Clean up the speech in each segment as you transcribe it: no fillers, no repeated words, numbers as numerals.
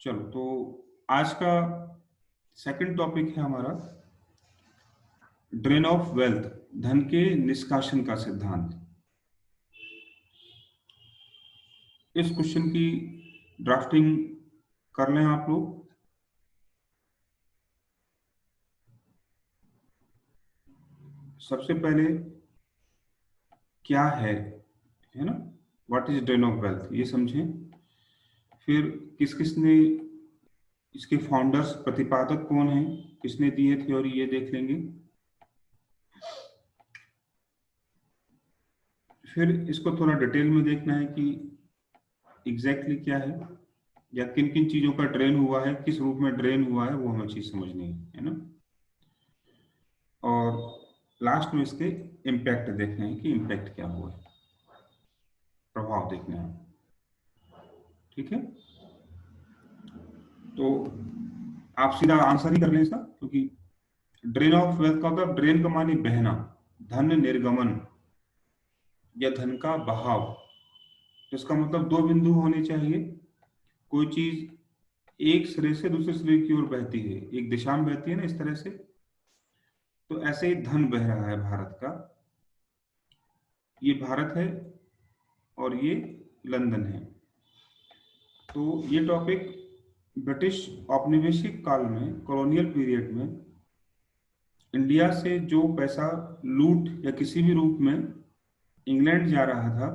चलो, तो आज का सेकंड टॉपिक है हमारा ड्रेन ऑफ वेल्थ, धन के निष्कासन का सिद्धांत। इस क्वेश्चन की ड्राफ्टिंग कर लें आप लोग। सबसे पहले क्या है ना, what is drain of wealth, ये समझें। फिर किस किस ने इसके फाउंडर्स, प्रतिपादक कौन हैं, किसने दिए थे, और ये देख लेंगे। फिर इसको थोड़ा डिटेल में देखना है कि एग्जैक्टली क्या है, या किन किन चीजों का ड्रेन हुआ है, किस रूप में ड्रेन हुआ है, वो हमें चीज समझनी है ना। और लास्ट में इसके इम्पैक्ट देखने हैं कि इम्पैक्ट क्या हुआ है, प्रभाव देखना है। ठीक है, तो आप सीधा आंसर ही कर लें इसका, क्योंकि ड्रेन ऑफ वेल्थ का मतलब, ड्रेन का माने बहना, धन निर्गमन या धन का बहाव। तो इसका मतलब दो बिंदु होने चाहिए। कोई चीज एक सिरे से दूसरे सिरे की ओर बहती है, एक दिशा में बहती है ना, इस तरह से। तो ऐसे ही धन बह रहा है भारत का। ये भारत है और ये लंदन है। तो ये टॉपिक ब्रिटिश औपनिवेशिक काल में, कॉलोनियल पीरियड में, इंडिया से जो पैसा लूट या किसी भी रूप में इंग्लैंड जा रहा था,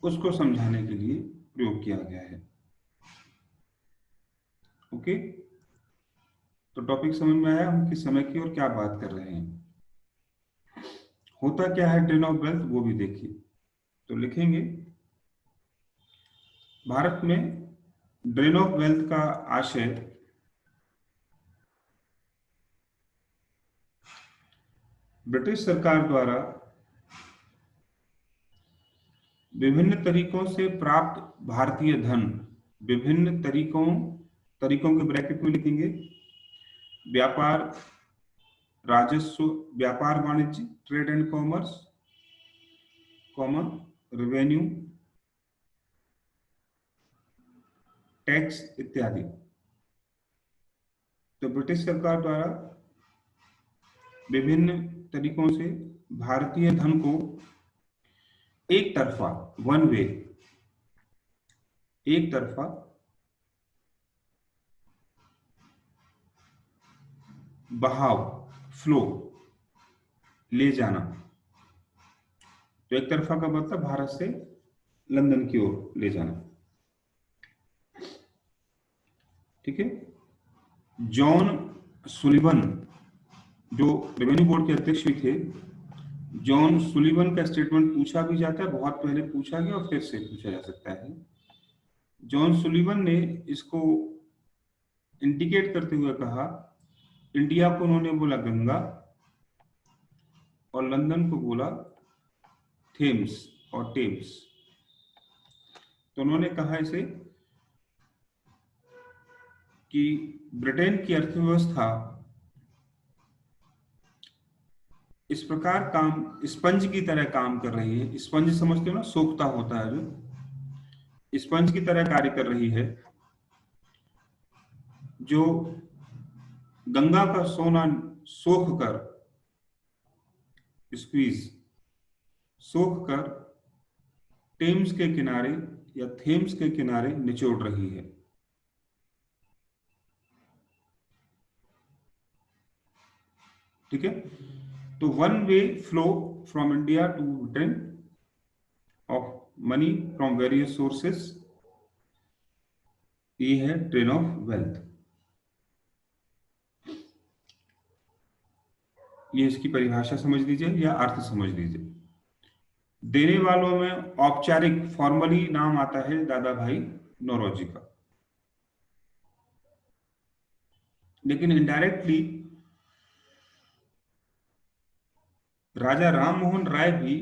उसको समझाने के लिए प्रयोग किया गया है। ओके, तो टॉपिक समझ में आया, हम किस समय की और क्या बात कर रहे हैं। होता क्या है ड्रेन ऑफ वेल्थ, वो भी देखिए। तो लिखेंगे, भारत में ड्रेन ऑफ वेल्थ का आशय ब्रिटिश सरकार द्वारा विभिन्न तरीकों से प्राप्त भारतीय धन, विभिन्न तरीकों के ब्रैकेट में लिखेंगे, व्यापार, राजस्व, व्यापार वाणिज्य, trade and commerce, common revenue, tax इत्यादि। तो ब्रिटिश सरकार द्वारा विभिन्न तरीकों से भारतीय धन को एक तरफा, वन वे, एक तरफा बहाव, फ्लो, ले जाना। तो एक तरफा का मतलब भारत से लंदन की ओर ले जाना। ठीक है, जॉन सुलिवन, जो रेवेन्यू बोर्ड के अध्यक्ष भी थे, जॉन सुलिवन का स्टेटमेंट पूछा भी जाता है, बहुत पहले पूछा गया और फिर से पूछा जा सकता है। जॉन सुलिवन ने इसको इंडिकेट करते हुए कहा, इंडिया को उन्होंने बोला गंगा, और लंदन को बोला थेम्स और टेम्स। तो उन्होंने कहा इसे कि ब्रिटेन की अर्थव्यवस्था इस प्रकार काम, स्पंज की तरह काम कर रही है। स्पंज समझते हो ना, सोखता होता है, जो स्पंज की तरह कार्य कर रही है, जो गंगा का सोना सोख कर, स्क्वीज, सोख कर टेम्स के किनारे या थेम्स के किनारे निचोड़ रही है। ठीक है, तो one way flow from India to Britain of money from various sources, ये है ड्रेन ऑफ वेल्थ। ये इसकी परिभाषा समझ लीजिए या अर्थ समझ लीजिए। देने वालों में औपचारिक, फॉर्मली नाम आता है दादा भाई नौरोजी का, लेकिन इनडायरेक्टली राजा राम मोहन राय भी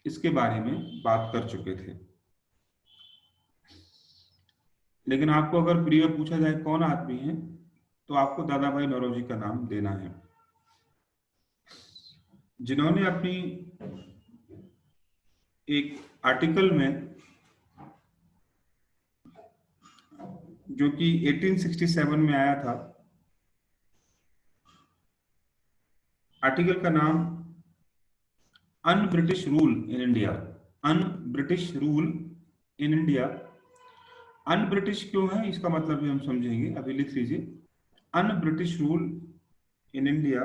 इसके बारे में बात कर चुके थे। लेकिन आपको अगर प्रिय पूछा जाए कौन आदमी है, तो आपको दादा भाई नौरोजी का नाम देना है, जिन्होंने अपनी एक आर्टिकल में जो कि 1867 में आया था। आर्टिकल का नाम un British rule in India. Un British rule in India. Un British क्यों है इसका मतलब भी हम समझेंगे, अभी लिख लीजिए। Un British rule in India,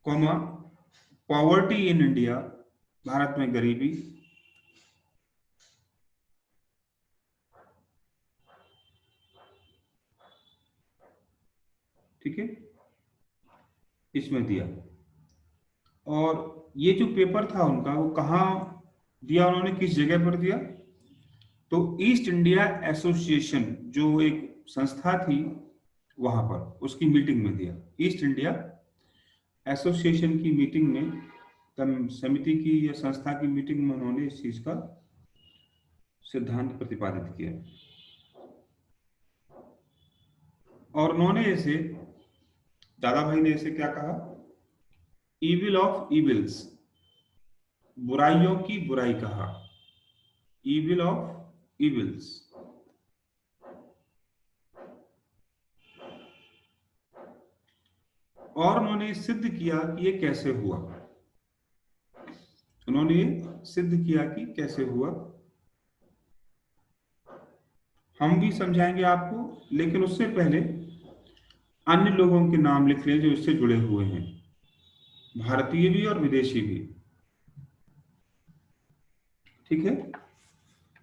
comma, poverty in India, Bharat में गरीबी, ठीक है, इसमें दिया। और ये जो पेपर था उनका, वो कहाँ दिया उन्होंने, किस जगह पर दिया? तो ईस्ट इंडिया एसोसिएशन जो एक संस्था थी वहां पर, उसकी मीटिंग में दिया। ईस्ट इंडिया एसोसिएशन की मीटिंग में, समिति की या संस्था की मीटिंग में उन्होंने इस चीज का सिद्धांत प्रतिपादित किया। और उन्होंने इसे, दादा भाई ने इसे क्या कहा? इविल ऑफ इविल्स, बुराइयों की बुराई कहा। Evil of evils. और उन्होंने सिद्ध किया कि ये कैसे हुआ। उन्होंने सिद्ध किया कि कैसे हुआ, हम भी समझाएंगे आपको, लेकिन उससे पहले अन्य लोगों के नाम लिख लें जो इससे जुड़े हुए हैं, भारतीय भी और विदेशी भी, ठीक है।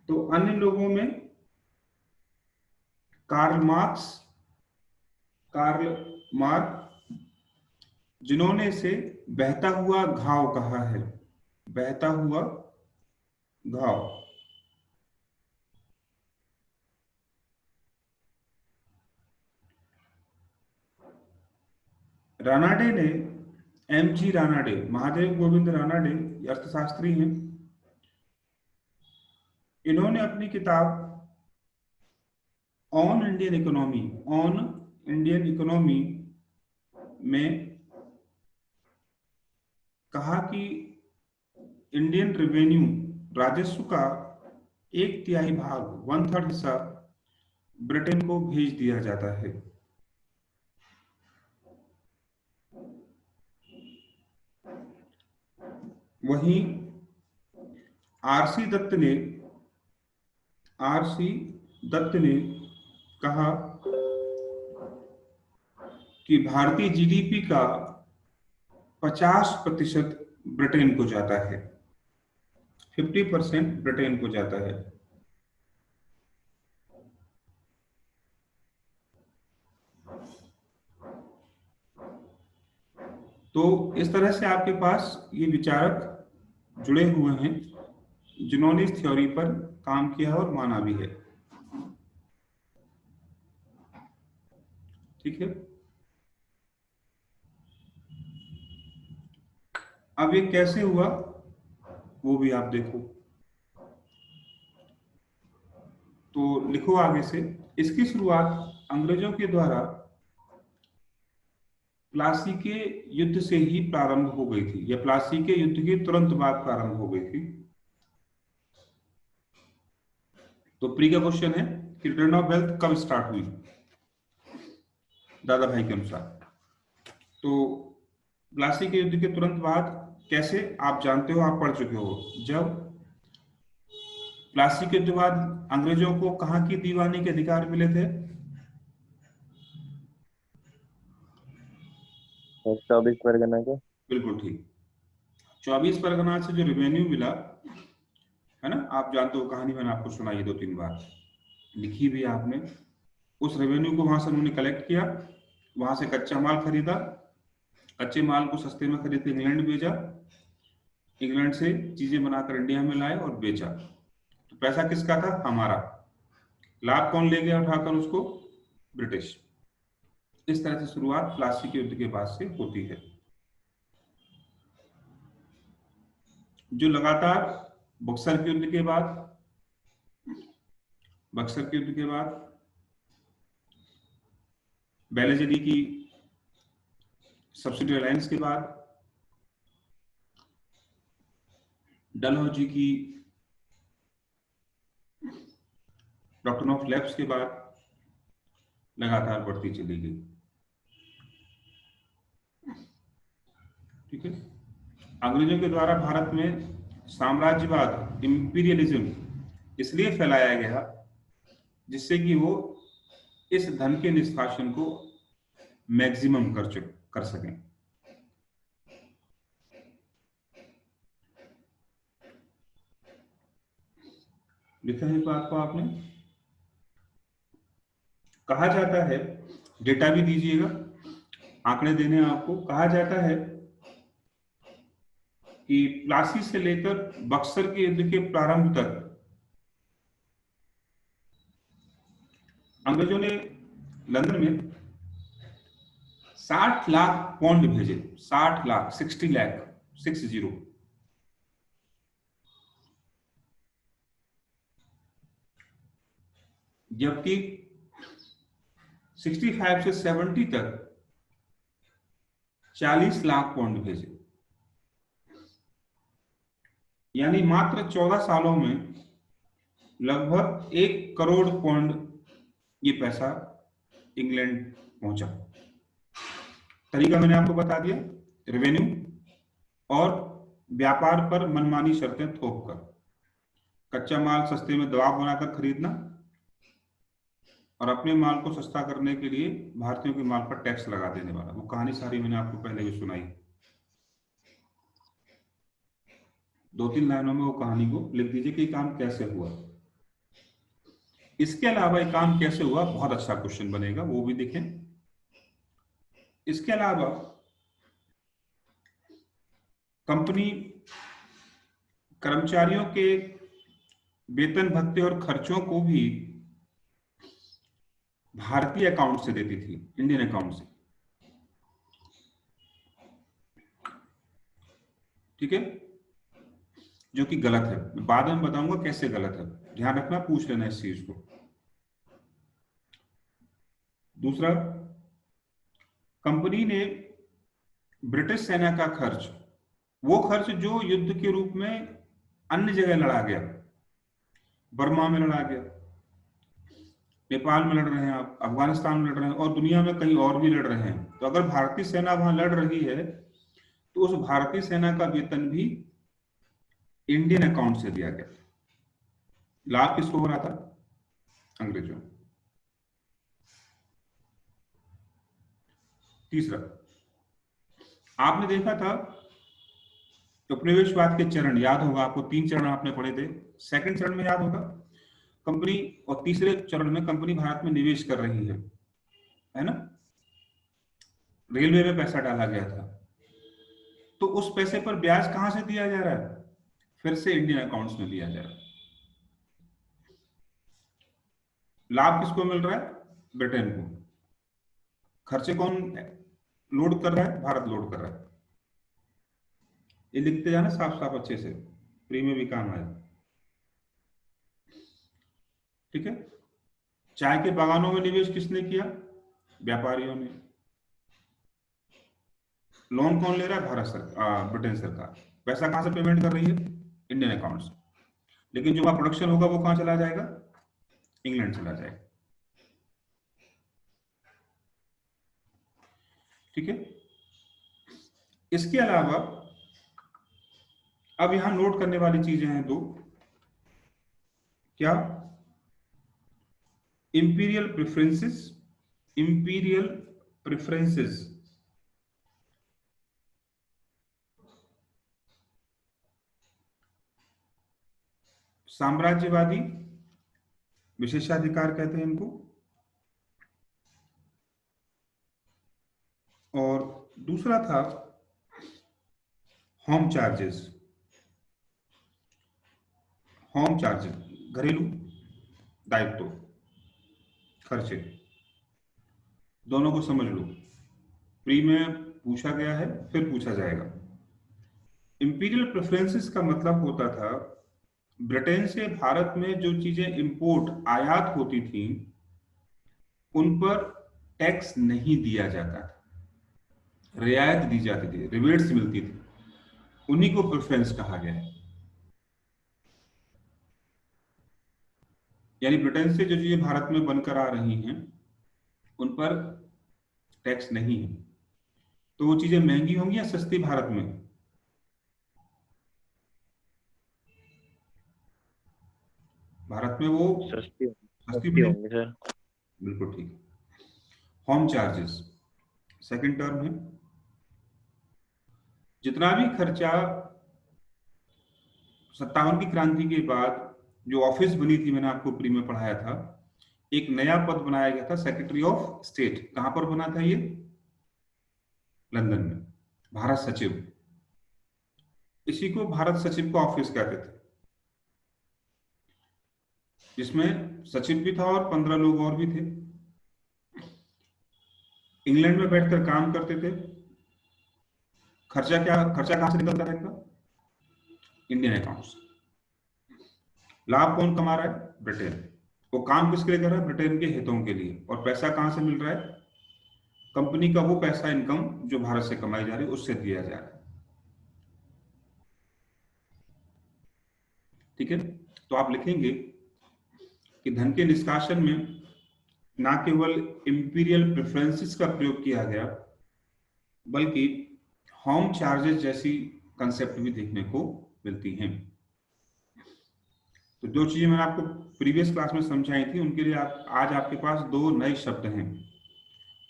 तो अन्य लोगों में कार्ल मार्क्स, कार्ल मार्क, जिन्होंने इसे बहता हुआ घाव कहा है। बहता हुआ घाव। रानाडे ने, एम जी रानाडे, महादेव गोविंद रानाडे, अर्थशास्त्री हैं। इन्होंने अपनी किताब on Indian economy, on Indian economy में कहा कि इंडियन रेवेन्यू, राजस्व का 1/3 भाग, 1/3 हिस्सा ब्रिटेन को भेज दिया जाता है। वहीं आरसी दत्त ने, आरसी दत्त ने कहा कि भारतीय जीडीपी का 50% ब्रिटेन को जाता है, 50% ब्रिटेन को जाता है। तो इस तरह से आपके पास ये विचारक जुड़े हुए हैं जिन्होंने इस थ्योरी पर काम किया और माना भी है, ठीक है। अब ये कैसे हुआ वो भी आप देखो, तो लिखो आगे से। इसकी शुरुआत अंग्रेजों के द्वारा प्लासी के युद्ध से ही प्रारंभ हो गई थी, या प्लासी के युद्ध के तुरंत बाद प्रारंभ हो गई थी। तो प्री का क्वेश्चन है कि रिटर्न ऑफ वेल्थ कब स्टार्ट हुई दादा भाई के अनुसार? तो प्लासी के युद्ध के तुरंत बाद, कैसे आप जानते हो, आप पढ़ चुके हो। जब प्लासी के युद्ध बाद अंग्रेजों को कहाँ की दीवानी के अधिकार मिले थे? 24 परगना के। बिल्कुल ठीक। 24 परगना से जो रेवेन्यू मिला है ना, आप जानते हो, कहानी मैंने आपको सुनाई 2-3 बार, लिखी भी आपने। उस रेवेन्यू को वहां से उन्होंने कलेक्ट किया, वहां से कच्चा माल खरीदा, कच्चे माल को सस्ते में खरीद के इंग्लैंड भेजा, इंग्लैंड से चीजें बनाकर इंडिया में लाए और बेचा। तो पैसा किसका था? हमारा। लाभ कौन ले गया उठाकर उसको? ब्रिटिश। इस तरह से शुरुआत प्लासी के युद्ध के बाद से होती है, जो लगातार बक्सर के युद्ध के बाद, बक्सर के युद्ध के बाद, बेलेजरी की सब्सिडी अलायंस के बाद, डलहौजी की डॉक्ट्रिन ऑफ लैप्स के बाद लगातार बढ़ती चली गई। ठीक है। अंग्रेजों के द्वारा भारत में साम्राज्यवाद, इंपीरियलिज्म इसलिए फैलाया गया जिससे कि वो इस धन के निष्कासन को मैक्सिमम कर सकें। लिखा है बात को आपने। कहा जाता है, डेटा भी दीजिएगा, आंकड़े देने हैं आपको। कहा जाता है कि प्लासी से लेकर बक्सर के युद्ध के प्रारंभ तक अंग्रेजों ने लंदन में 60 लाख पौंड भेजे। 60 लाख, 60 लाख, 60। जबकि 65 से 70 तक 40 लाख पौंड भेजे। यानी मात्र 14 सालों में लगभग 1 करोड़ पौंड ये पैसा इंग्लैंड पहुंचा। तरीका मैंने आपको बता दिया, रेवेन्यू और व्यापार पर मनमानी शर्तें थोपकर, कच्चा माल सस्ते में दबाव बनाकर खरीदना और अपने माल को सस्ता करने के लिए भारतीयों के माल पर टैक्स लगा देने वाला। वो कहानी सारी मैंने आपको पहले भी सुनाई। 2-3 लाइनों में वो कहानी को लिख दीजिए कि काम कैसे हुआ। इसके अलावा ये काम कैसे हुआ, बहुत अच्छा क्वेश्चन बनेगा, वो भी देखें। इसके अलावा कंपनी कर्मचारियों के वेतन भत्ते और खर्चों को भी भारतीय अकाउंट से देती थी, इंडियन अकाउंट से। ठीक है, जो कि गलत है। बाद में बताऊंगा कैसे गलत है, ध्यान रखना, पूछ लेना इस चीज को। दूसरा, कंपनी ने ब्रिटिश सेना का खर्च, वो खर्च जो युद्ध के रूप में अन्य जगह लड़ा गया, बर्मा में लड़ा गया, नेपाल में लड़ रहे हैं आप, अफगानिस्तान में लड़ रहे हैं और दुनिया में कहीं और भी लड़ रहे हैं, तो अगर भारतीय सेना वहां लड़ रही है तो उस भारतीय सेना का वेतन भी इंडियन अकाउंट से दिया गया। लाभ किसको हो रहा था? अंग्रेजों। तीसरा, आपने देखा था उपनिवेशवाद के चरण, याद होगा आपको, 3 चरण आपने पढ़े थे। सेकंड चरण में याद होगा कंपनी, और तीसरे चरण में कंपनी भारत में निवेश कर रही है ना। रेलवे में पैसा डाला गया था, तो उस पैसे पर ब्याज कहां से दिया जा रहा है? फिर से इंडियन अकाउंट्स में दिया जा रहा है। लाभ किसको मिल रहा है? ब्रिटेन को। खर्चे कौन लोड कर रहा है? भारत लोड कर रहा है। ये लिखते जाना साफ साफ अच्छे से, प्री में भी काम आए। ठीक है। चाय के बागानों में निवेश किसने किया? व्यापारियों ने। लोन कौन ले रहा है? भारत सरकार, ब्रिटेन सरकार। पैसा कहां से पेमेंट कर रही है? इंडियन अकाउंट से। लेकिन जो वहां प्रोडक्शन होगा वो कहां चला जाएगा? इंग्लैंड चला जाएगा। ठीक है। इसके अलावा अब यहां नोट करने वाली चीजें हैं 2। क्या? इंपीरियल प्रेफरेंसेस, इंपीरियल प्रेफरेंसेस साम्राज्यवादी विशेषाधिकार कहते हैं इनको। और दूसरा था होम चार्जेस, होम चार्जेस घरेलू दायित्व, खर्चे। दोनों को समझ लो, प्री में पूछा गया है, फिर पूछा जाएगा। इंपीरियल प्रेफरेंसेस का मतलब होता था ब्रिटेन से भारत में जो चीजें इंपोर्ट, आयात होती थी, उन पर टैक्स नहीं दिया जाता था, रियायत दी जाती थी, रिबेट्स मिलती थी, उन्हीं को प्रेफरेंस कहा गया है। यानी ब्रिटेन से जो चीजें भारत में बनकर आ रही हैं उन पर टैक्स नहीं है, तो वो चीजें महंगी होंगी या सस्ती भारत में? भारत में वो सस्ती सस्ती सस्ती पड़ेगी। होंगी सर। बिल्कुल ठीक। होम चार्जेस सेकंड टर्म है। जितना भी खर्चा 57 की क्रांति के बाद जो ऑफिस बनी थी, मैंने आपको प्री में पढ़ाया था, एक नया पद बनाया गया था, सेक्रेटरी ऑफ स्टेट। कहां पर बना था ये? लंदन में। भारत सचिव, इसी को भारत सचिव का ऑफिस कहते थे, जिसमें सचिव भी था और 15 लोग और भी थे। इंग्लैंड में बैठकर काम करते थे। खर्चा कहां से निकलता रहेगा? इंडियन अकाउंट से। लाभ कौन कमा रहा है? ब्रिटेन। वो काम किसके लिए कर रहा है? ब्रिटेन के हितों के लिए। और पैसा कहां से मिल रहा है? कंपनी का वो पैसा, इनकम जो भारत से कमाई जा रही है उससे दिया जा रहा है। ठीक है, तो आप लिखेंगे कि धन के निष्कासन में ना केवल इंपीरियल प्रेफरेंसेस का प्रयोग किया गया, बल्कि होम चार्जेस जैसी कंसेप्ट भी देखने को मिलती हैं। तो जो चीजें मैंने आपको प्रीवियस क्लास में समझाई थी, उनके लिए आज आपके पास दो नए शब्द हैं।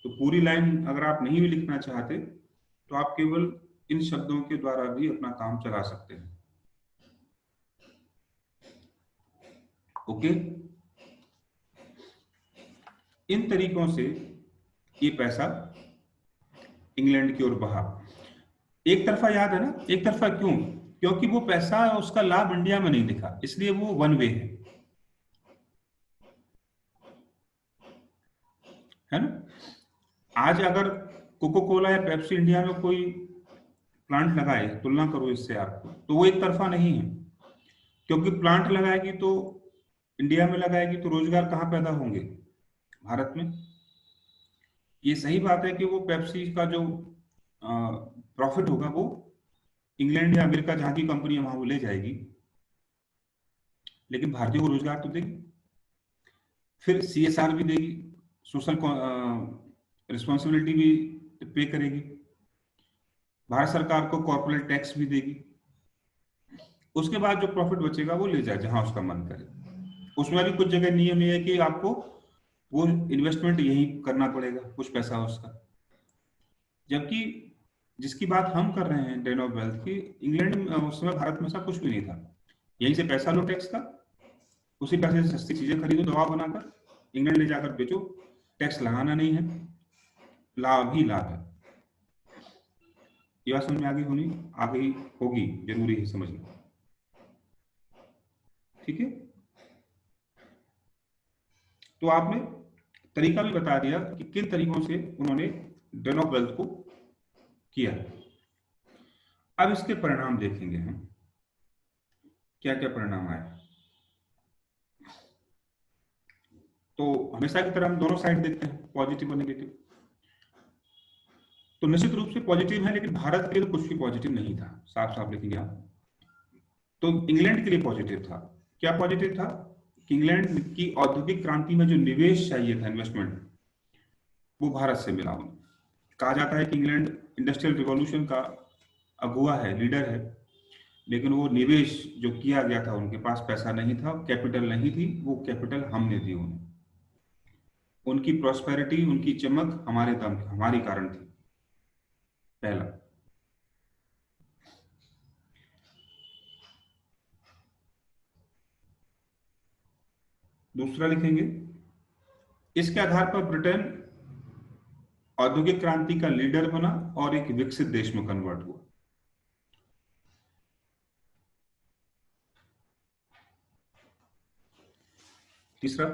तो पूरी लाइन अगर आप नहीं भी लिखना चाहते तो आप केवल इन शब्दों के द्वारा भी अपना काम चला सकते हैं। ओके, इन तरीकों से ये पैसा इंग्लैंड की ओर बहा। एक तरफा याद है ना? एक तरफा क्यों? क्योंकि वो पैसा, उसका लाभ इंडिया में नहीं दिखा, इसलिए वो वन वे है ना? आज अगर कोको कोला या पेप्सी इंडिया में कोई प्लांट लगाए, तुलना करो इससे आपको, तो वो एक तरफा नहीं है। क्योंकि प्लांट लगाएगी तो इंडिया में लगाएगी तो रोजगार कहाँ पैदा होंगे? भारत में। ये सही बात है कि वो पेप्सी का जो प्रॉफिट होगा वो इंग्लैंड या अमेरिका जहां की कंपनी है वहां वो ले जाएगी, लेकिन भारतीयों को रोजगार तो देगी। फिर सीएसआर भी देगी, सोशल रिस्पॉन्सिबिलिटी भी पे करेगी, भारत सरकार को कॉर्पोरेट टैक्स भी देगी। उसके बाद जो प्रॉफिट बचेगा वो ले जाए जहां उसका मन करे। उसमें भी कुछ जगह नियम ये है कि आपको वो इन्वेस्टमेंट यही करना पड़ेगा, कुछ पैसा उसका। जबकि जिसकी बात हम कर रहे हैं ड्रेन ऑफ वेल्थ की, इंग्लैंड में उस समय भारत में ऐसा कुछ भी नहीं था। यहीं से पैसा लो टैक्स का, उसी पैसे से सस्ती चीजें खरीदो, दवा बनाकर इंग्लैंड ले जाकर बेचो, टैक्स लगाना नहीं है, लाभ ही लाभ है। ये बात समझ में आ गई होगी, जरूरी है समझना। ठीक है, तो आपने तरीका भी बता दिया कि किन तरीकों से उन्होंने ड्रेन ऑफ वेल्थ को किया। अब इसके परिणाम देखेंगे हम, क्या क्या परिणाम आए। तो हमेशा की तरह हम दोनों साइड देखते हैं, पॉजिटिव और नेगेटिव। तो निश्चित रूप से पॉजिटिव है, लेकिन भारत के लिए कुछ भी पॉजिटिव नहीं था, साफ साफ लिखेंगे आप। तो इंग्लैंड के लिए पॉजिटिव था। क्या पॉजिटिव था? कि इंग्लैंड की औद्योगिक क्रांति में जो निवेश चाहिए था, इन्वेस्टमेंट, वो भारत से मिला उन्हें। कहा जाता है कि इंग्लैंड इंडस्ट्रियल रिवॉल्यूशन का अगुआ है, लीडर है, लेकिन वो निवेश जो किया गया था, उनके पास पैसा नहीं था, कैपिटल नहीं थी, वो कैपिटल हमने दी उन्हें। उनकी प्रॉस्पेरिटी, उनकी चमक हमारे दम, हमारी कारण थी, पहला। दूसरा लिखेंगे, इसके आधार पर ब्रिटेन औद्योगिक क्रांति का लीडर बना और एक विकसित देश में कन्वर्ट हुआ। तीसरा,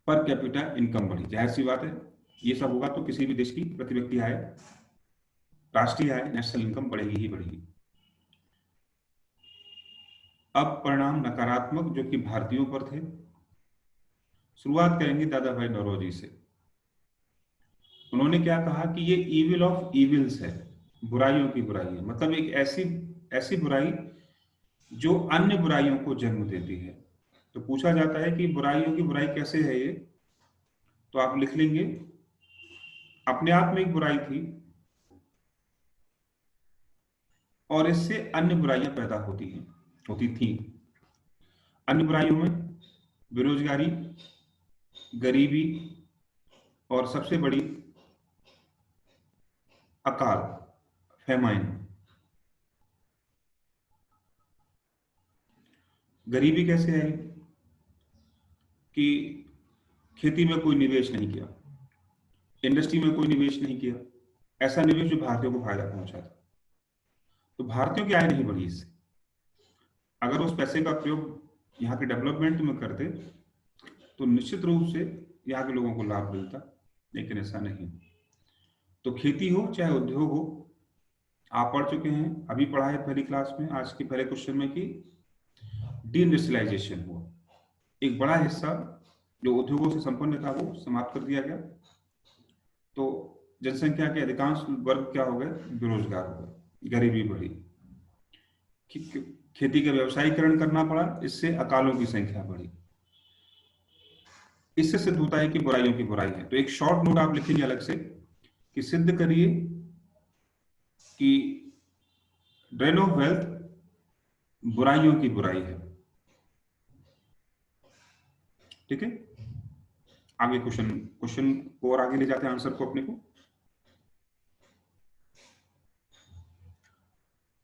पर कैपिटा इनकम बढ़ी। जाहिर सी बात है, ये सब होगा तो किसी भी देश की प्रति व्यक्ति आय, राष्ट्रीय आय, नेशनल इनकम बढ़ेगी ही बढ़ेगी। अब परिणाम नकारात्मक जो कि भारतीयों पर थे। शुरुआत करेंगे दादा भाई नौरोजी से। उन्होंने क्या कहा कि ये इविल ऑफ इविल्स है, बुराइयों की बुराई है। मतलब एक ऐसी ऐसी बुराई जो अन्य बुराइयों को जन्म देती है। तो पूछा जाता है कि बुराइयों की बुराई कैसे है ये, तो आप लिख लेंगे अपने आप में एक बुराई थी और इससे अन्य बुराइयां पैदा होती थी। अन्य बुराइयों में बेरोजगारी, गरीबी और सबसे बड़ी अकाल, फेमाइन। गरीबी कैसे आई कि खेती में कोई निवेश नहीं किया, इंडस्ट्री में कोई निवेश नहीं किया, ऐसा निवेश जो भारतीयों को फायदा पहुंचा था, तो भारतीयों की आय नहीं बढ़ी इससे। अगर उस पैसे का प्रयोग यहाँ के डेवलपमेंट में करते तो निश्चित रूप से यहाँ के लोगों को लाभ मिलता, लेकिन ऐसा नहीं। तो खेती हो चाहे उद्योग हो, आप पढ़ चुके हैं, अभी पढ़ा है पहली क्लास में, आज के पहले क्वेश्चन में, कि डीइंडस्ट्रियलाइजेशन हुआ। एक बड़ा हिस्सा जो उद्योगों से संपन्न था वो समाप्त कर दिया गया, तो जनसंख्या के अधिकांश वर्ग क्या हो गए, बेरोजगार हो गए, गरीबी बढ़ी, खेती का व्यवसायीकरण करना पड़ा, इससे अकालों की संख्या बढ़ी। इससे सिद्ध होता है कि बुराइयों की बुराई है। तो एक शॉर्ट नोट आप लिखेंगे अलग से कि सिद्ध करिए कि ड्रेन ऑफ वेल्थ बुराइयों की बुराई है। ठीक है, आगे क्वेश्चन को और आगे ले जाते हैं आंसर को अपने को।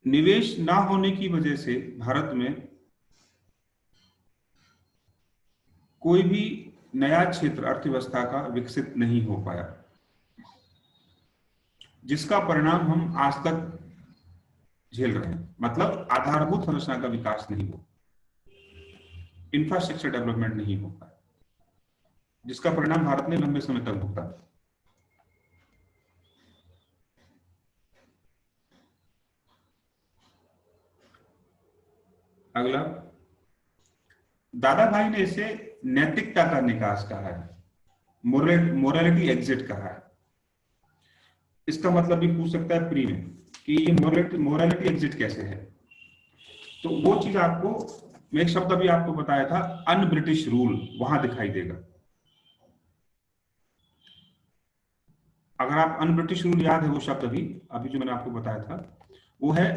निवेश ना होने की वजह से भारत में कोई भी नया क्षेत्र अर्थव्यवस्था का विकसित नहीं हो पाया, जिसका परिणाम हम आज तक झेल रहे हैं। मतलब आधारभूत संरचना का विकास नहीं हो, इंफ्रास्ट्रक्चर डेवलपमेंट नहीं हो पाया, जिसका परिणाम भारत ने लंबे समय तक भुगता। अगला, दादा भाई ने इसे नैतिकता का निकास कहा है, मोरालिटी एग्जिट कहा है। इसका मतलब भी पूछ सकता है प्री में कि ये मोरालिटी एग्जिट कैसे है। तो वो चीज आपको, मैं एक शब्द अभी आपको बताया था, अन ब्रिटिश रूल, वहां दिखाई देगा। अगर आप अन ब्रिटिश रूल याद है, वो शब्द अभी जो मैंने आपको बताया था, वो है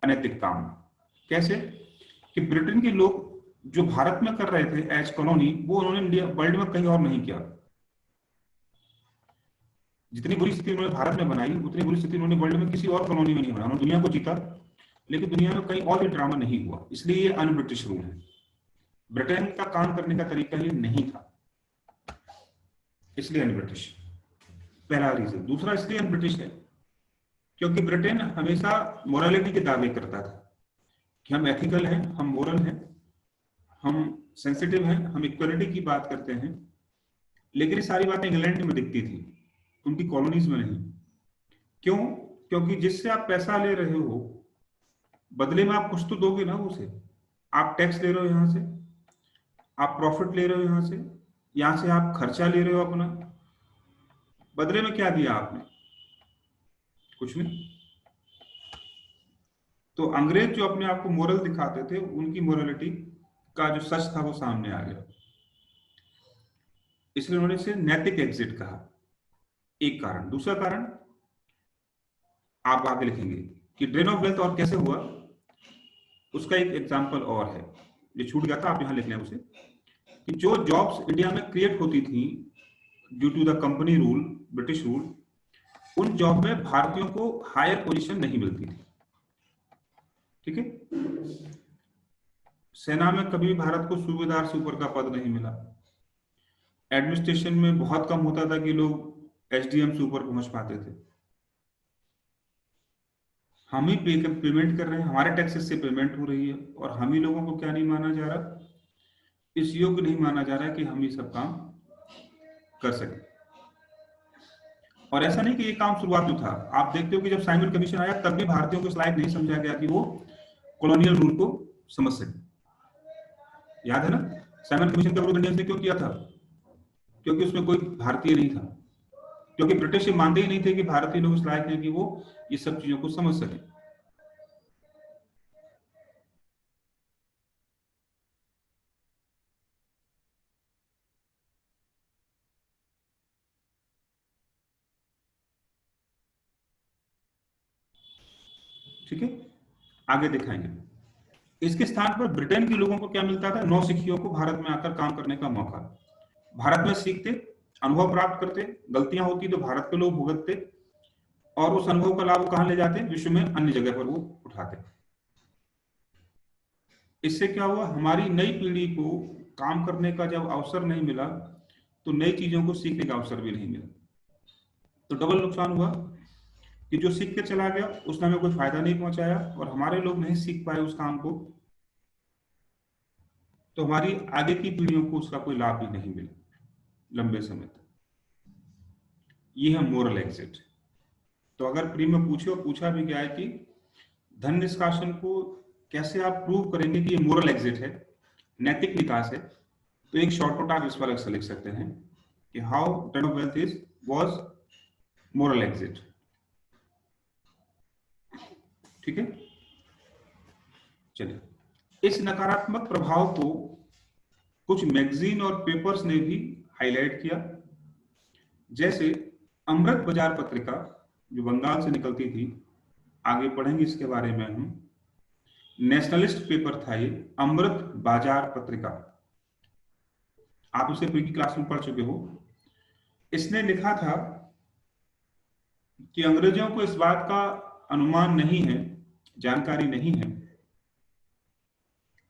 अनैतिक काम। कैसे कि ब्रिटेन के लोग जो भारत में कर रहे थे एज कॉलोनी, वो उन्होंने इंडिया वर्ल्ड में कहीं और नहीं किया। जितनी बुरी स्थिति उन्होंने भारत में बनाई, उतनी बुरी स्थिति उन्होंने वर्ल्ड में किसी और कॉलोनी में नहीं बनाई। उन्होंने दुनिया को जीता, लेकिन दुनिया में कहीं और भी ड्रामा नहीं हुआ। इसलिए ये अन ब्रिटिश रूल है। ब्रिटेन का काम करने का तरीका ये नहीं था, इसलिए अन ब्रिटिश, पहला रीजन। दूसरा इसलिए अन ब्रिटिश है क्योंकि ब्रिटेन हमेशा मोरालिटी के दावे करता था कि हम एथिकल हैं, हम मोरल हैं, हम सेंसिटिव हैं, हम इक्वलिटी की बात करते हैं। लेकिन ये सारी बातें इंग्लैंड में दिखती थी, उनकी कॉलोनीज में नहीं। क्यों? क्योंकि जिससे आप पैसा ले रहे हो, बदले में आप कुछ तो दोगे ना उसे। आप टैक्स ले रहे हो यहां से, आप प्रॉफिट ले रहे हो यहां से आप खर्चा ले रहे हो अपना, बदले में क्या दिया आपने? कुछ नहीं। तो अंग्रेज जो अपने आप को मोरल दिखाते थे, उनकी मोरलिटी का जो सच था वो सामने आ गया, इसलिए उन्होंने इसे नैतिक एग्जिट कहा। एक कारण। दूसरा कारण आप आगे लिखेंगे कि ड्रेन ऑफ वेल्थ और कैसे हुआ, उसका एक एग्जांपल और है, ये छूट गया था, आप यहां लिख लें उसे, कि जो जॉब्स इंडिया में क्रिएट होती थी due to the company rule, British rule, उन जॉब में भारतीयों को हायर पोजीशन नहीं मिलती थी। ठीक है, सेना में कभी भी भारत को सूबेदार से ऊपर का पद नहीं मिला। एडमिनिस्ट्रेशन में बहुत कम होता था कि लोग एसडीएम से ऊपर पहुंच पाते थे। हम ही पेमेंट कर रहे हैं, हमारे टैक्सेस से पेमेंट हो रही है, और हम ही लोगों को क्या नहीं माना जा रहा, इस योग्य नहीं माना जा रहा कि हम ये सब काम कर सके। और ऐसा नहीं कि ये काम शुरुआत में था, आप देखते हो कि जब साइमन कमीशन आया तब भी भारतीयों को लायक नहीं समझा गया कि वो कॉलोनियल रूल को समझ सके। याद है ना, साइमन कमीशन का विरोध इंडिया ने क्यों किया था? क्योंकि उसमें कोई भारतीय नहीं था, क्योंकि ब्रिटिश मानते ही नहीं थे कि भारतीय लोग इस लायक हैं कि वो ये सब चीजों को समझ सके। ठीक है, आगे दिखाएंगे। इसके स्थान पर ब्रिटेन के लोगों को क्या मिलता था? नौसिखियों को भारत में आकर काम करने का मौका। भारत में सीखते, अनुभव प्राप्त करते, गलतियां होती तो भारत के लोग भुगतते, और उस अनुभव का लाभ वो कहां ले जाते? विश्व में अन्य जगह पर वो उठाते। इससे क्या हुआ? हमारी नई पीढ़ी को काम करने का जब अवसर नहीं मिला तो नई चीजों को सीखने का अवसर भी नहीं मिला। तो डबल नुकसान हुआ कि जो सीख के चला गया उसने हमें कोई फायदा नहीं पहुंचाया, और हमारे लोग नहीं सीख पाए उस काम को, तो हमारी आगे की पीढ़ियों को उसका कोई लाभ भी नहीं मिला लंबे समय तक। ये है मोरल एग्जिट। तो अगर प्री में पूछा भी गया है कि धन निष्कासन को कैसे आप प्रूव करेंगे कि ये मोरल एग्जिट है, नैतिक निकास है, तो एक शॉर्टकट आप इस पर लिख सकते हैं कि how drain of wealth is was moral exit. ठीक है, चलिए। इस नकारात्मक प्रभाव को कुछ मैगजीन और पेपर्स ने भी हाईलाइट किया, जैसे अमृत बाजार पत्रिका जो बंगाल से निकलती थी, आगे पढ़ेंगे इसके बारे में हम। नेशनलिस्ट पेपर था ये अमृत बाजार पत्रिका, आप इसे प्री की क्लास में पढ़ चुके हो। इसने लिखा था कि अंग्रेजों को इस बात का अनुमान नहीं है, जानकारी नहीं है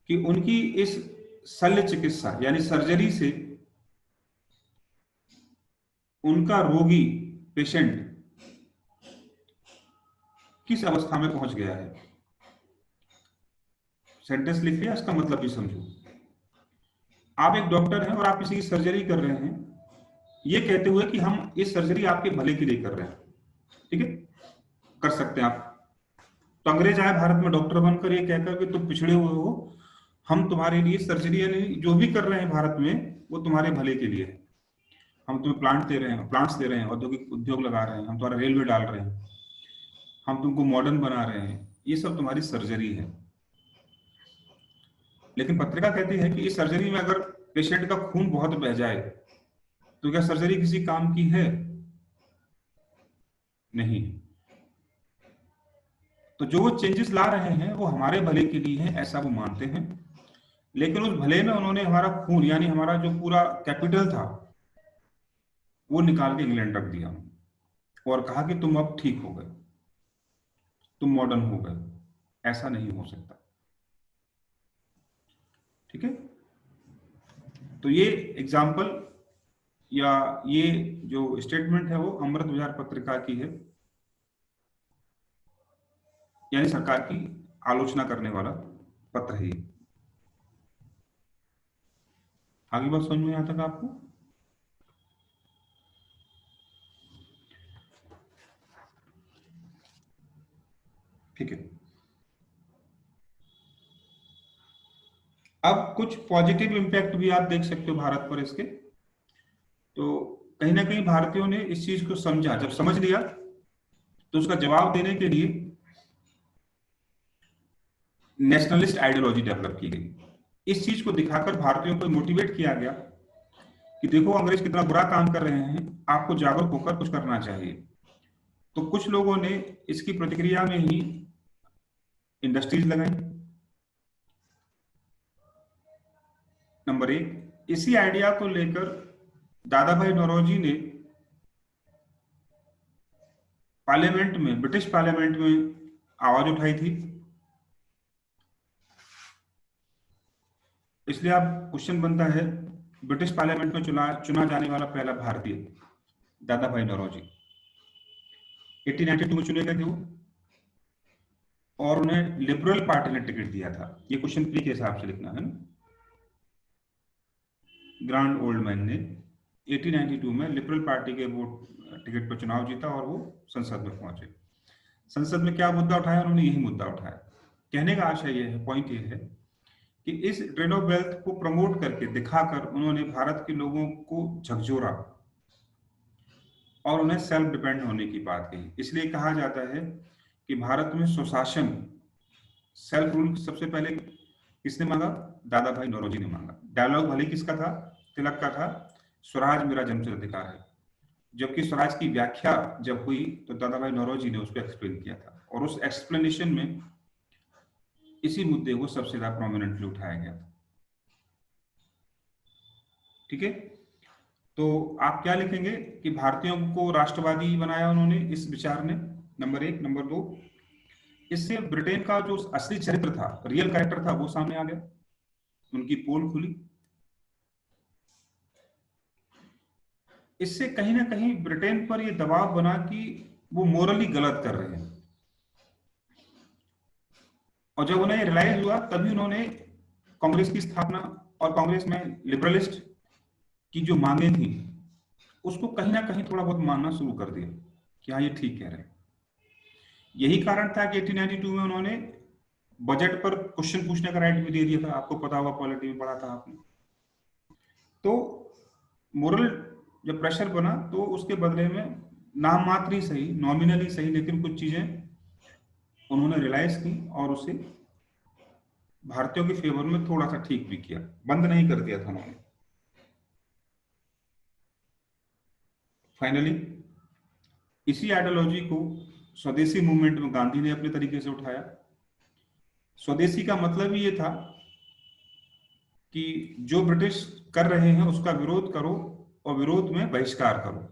कि उनकी इस शल्य चिकित्सा यानी सर्जरी से उनका रोगी पेशेंट किस अवस्था में पहुंच गया है। सेंटेंस लिख लिया, इसका मतलब भी समझो। आप एक डॉक्टर हैं और आप किसी की सर्जरी कर रहे हैं, ये कहते हुए कि हम इस सर्जरी आपके भले के लिए कर रहे हैं, ठीक है, कर सकते हैं आप। तो अंग्रेज आए भारत में डॉक्टर बनकर ये कहकर कि तुम पिछड़े हुए हो, हम तुम्हारे लिए सर्जरी यानी जो भी कर रहे हैं भारत में वो तुम्हारे भले के लिए है। हम तुम्हें प्लांट्स दे रहे हैं, औद्योगिक उद्योग लगा रहे हैं, हम तुम्हारा रेलवे डाल रहे हैं, हम तुमको मॉडर्न बना रहे हैं, ये सब तुम्हारी सर्जरी है। लेकिन पत्रिका कहती है कि इस सर्जरी में अगर पेशेंट का खून बहुत बह जाए तो क्या सर्जरी किसी काम की है? नहीं। तो जो वो चेंजेस ला रहे हैं वो हमारे भले के लिए है, ऐसा वो मानते हैं। लेकिन उस भले में उन्होंने हमारा खून यानी हमारा जो पूरा कैपिटल था वो निकाल के इंग्लैंड रख दिया और कहा कि तुम अब ठीक हो गए, तुम मॉडर्न हो गए। ऐसा नहीं हो सकता, ठीक है। तो ये एग्जाम्पल या ये जो स्टेटमेंट है वो अमृत बाजार पत्रिका की है, यानी सरकार की आलोचना करने वाला पत्र है ये। आगे बात समझ में यहाँ तक आपको? ठीक है। अब कुछ पॉजिटिव इंपैक्ट भी आप देख सकते हो भारत पर इसके। तो कहीं ना कहीं भारतीयों ने इस चीज को समझा, जब समझ लिया तो उसका जवाब देने के लिए नेशनलिस्ट आइडियोलॉजी डेवलप की गई। इस चीज को दिखाकर भारतीयों को मोटिवेट किया गया कि देखो अंग्रेज कितना बुरा काम कर रहे हैं, आपको जागरूक होकर कुछ करना चाहिए। तो कुछ लोगों ने इसकी प्रतिक्रिया में ही इंडस्ट्रीज लगाई। नंबर एक, इसी आइडिया को लेकर दादा भाई नौरोजी ने पार्लियामेंट में, ब्रिटिश पार्लियामेंट में आवाज उठाई थी। इसलिए आप क्वेश्चन बनता है, ब्रिटिश पार्लियामेंट में चुना जाने वाला पहला भारतीय दादा भाई नौरोजी 1892 में चुने गए थे वो, और उन्हें लिबरल पार्टी ने टिकट दिया था। ये क्वेश्चन प्री के हिसाब से लिखना है ना। ग्रांड ओल्ड मैन ने 1892 में लिबरल पार्टी के वोट टिकट पर चुनाव जीता और वो संसद में पहुंचे। संसद में क्या मुद्दा उठाया? उन्होंने यही मुद्दा उठाया। कहने का आशय ये है, पॉइंट ये है कि इस ड्रेन ऑफ वेल्थ को प्रमोट करके, दिखाकर उन्होंने भारत के लोगों को झकझोरा और उन्हें सेल्फ डिपेंड होने की बात कही। इसलिए कहा जाता है कि भारत में स्वशासन, सेल्फ रूल सबसे पहले किसने मांगा? दादा भाई नौरोजी ने मांगा। डायलॉग भले किसका था? तिलक का था, स्वराज मेरा जन्मसिद्ध अधिकार है। जबकि स्वराज की व्याख्या जब हुई तो दादा भाई नौरोजी ने उसको एक्सप्लेन किया था और उस एक्सप्लेनेशन में इसी मुद्दे को सबसे ज्यादा प्रोमिनेंटली उठाया गया था। ठीक है, तो आप क्या लिखेंगे कि भारतीयों को राष्ट्रवादी बनाया उन्होंने इस विचार ने, नंबर 1। नंबर 2, इससे ब्रिटेन का जो असली चरित्र था, रियल कैरेक्टर था, वो सामने आ गया, उनकी पोल खुली। इससे कहीं ना कहीं ब्रिटेन पर यह दबाव बना कि वो मोरली गलत कर रहे हैं, और जब उन्हें रियलाइज हुआ तभी उन्होंने कांग्रेस की स्थापना, और कांग्रेस में लिबरलिस्ट की जो मांगे थी उसको कहीं ना कहीं थोड़ा बहुत मानना शुरू कर दिया कि हाँ ये ठीक कह रहे हैं। यही कारण था कि 1892 में उन्होंने बजट पर क्वेश्चन पूछने का राइट भी दे दिया था, आपको पता होगा, पॉलिटी में पढ़ा था आपने। तो मोरल जब प्रेशर बना तो उसके बदले में नाम मात्र ही सही, नॉमिनली सही, लेकिन कुछ चीजें उन्होंने रियलाइज की और उसे भारतीयों के फेवर में थोड़ा सा ठीक भी किया, बंद नहीं कर दिया था उन्होंने। फाइनली इसी आइडियोलॉजी को स्वदेशी मूवमेंट में गांधी ने अपने तरीके से उठाया। स्वदेशी का मतलब ही ये था कि जो ब्रिटिश कर रहे हैं उसका विरोध करो और विरोध में बहिष्कार करो।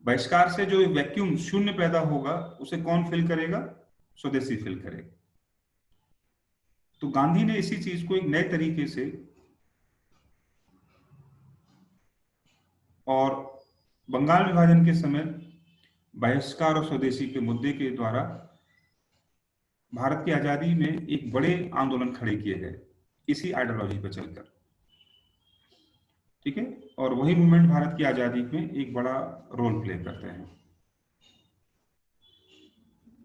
बहिष्कार से जो वैक्यूम शून्य पैदा होगा उसे कौन फिल करेगा? स्वदेशी फिल करेगा। तो गांधी ने इसी चीज को एक नए तरीके से और बंगाल विभाजन के समय बहिष्कार और स्वदेशी के मुद्दे के द्वारा भारत की आजादी में एक बड़े आंदोलन खड़े किए गए इसी आइडियोलॉजी पर चलकर। ठीक है, और वही मूवमेंट भारत की आजादी में एक बड़ा रोल प्ले करते हैं।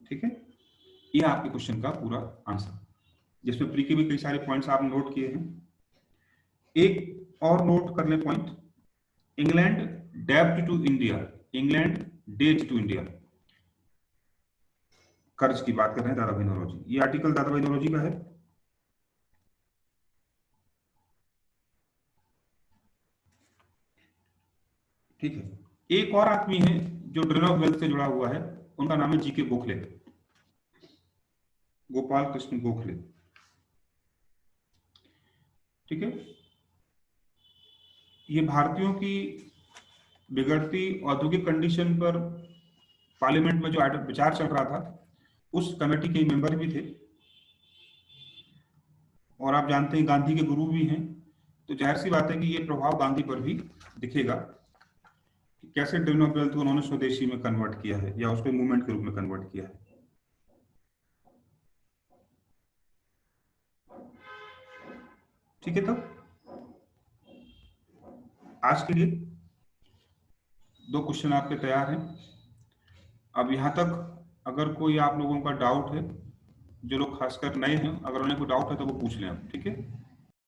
ठीक है, ये आपके क्वेश्चन का पूरा आंसर, जिसमें प्री के भी कई सारे पॉइंट्स आपने नोट किए हैं। एक और नोट कर ले पॉइंट, इंग्लैंड डेब्ट to India, England debt to India, कर्ज की बात कर रहे हैं दादा भाई नौरोजी। ये आर्टिकल दादा भाई नौरोजी का है। ठीक है, एक और आदमी है जो ड्रेन ऑफ वेल्थ से जुड़ा हुआ है, उनका नाम है जीके गोखले, गोपाल कृष्ण गोखले। ठीक है, ये भारतीयों की बिगड़ती औद्योगिक कंडीशन पर पार्लियामेंट में जो विचार चल रहा था उस कमेटी के मेंबर भी थे, और आप जानते हैं गांधी के गुरु भी हैं, तो जाहिर सी बात है कि ये प्रभाव गांधी पर भी दिखेगा कि कैसे ड्रेन ऑफ वेल्थ को उन्होंने स्वदेशी में कन्वर्ट किया है या उसको मूवमेंट के रूप में कन्वर्ट किया है। ठीक है, तब आज के लिए 2 क्वेश्चन आपके तैयार हैं। अब यहां तक अगर कोई आप लोगों का डाउट है, जो लोग खासकर नए हैं, अगर उन्हें कोई डाउट है तो वो पूछ लें आप। ठीक है।